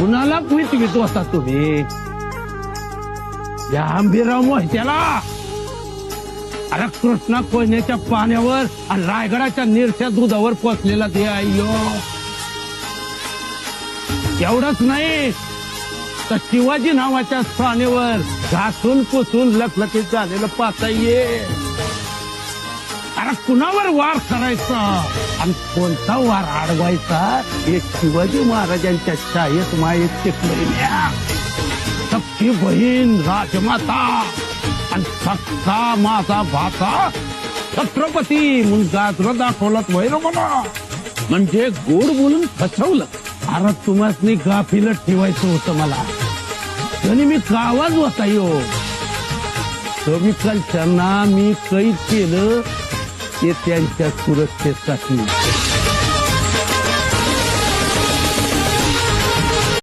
कुणाला विटवीत होता तुम्ही? या आंबीराव मोहित्याला? अरे कृष्णा कोयनेच्या पाण्यावर आणि रायगडाच्या निरच्या दुधावर पोचलेला ते अय्यो. एवढंच नाही तर शिवाजी नावाच्या स्थानेवर घासून पुसून लखलखीत झालेलं पाहता ये. अरे कुणावर वार करायचा आणि कोणता वार अडवायचा हे शिवाजी महाराजांच्या शाळेत माहीत शिकलेल्या. सक्की बहीण राजमाता आणि सक्का माझा भाचा छत्रपती मुलगा दाखवला वैरवला. म्हणजे गोड बोलून फसवलं. अरे तुम्हाला गाफीलच ठेवायचं होतं मला. तरी मी गावाच होता यो. कमी कल्चरना मी कैद केलं ते त्यांच्या सुरक्षेसाठी.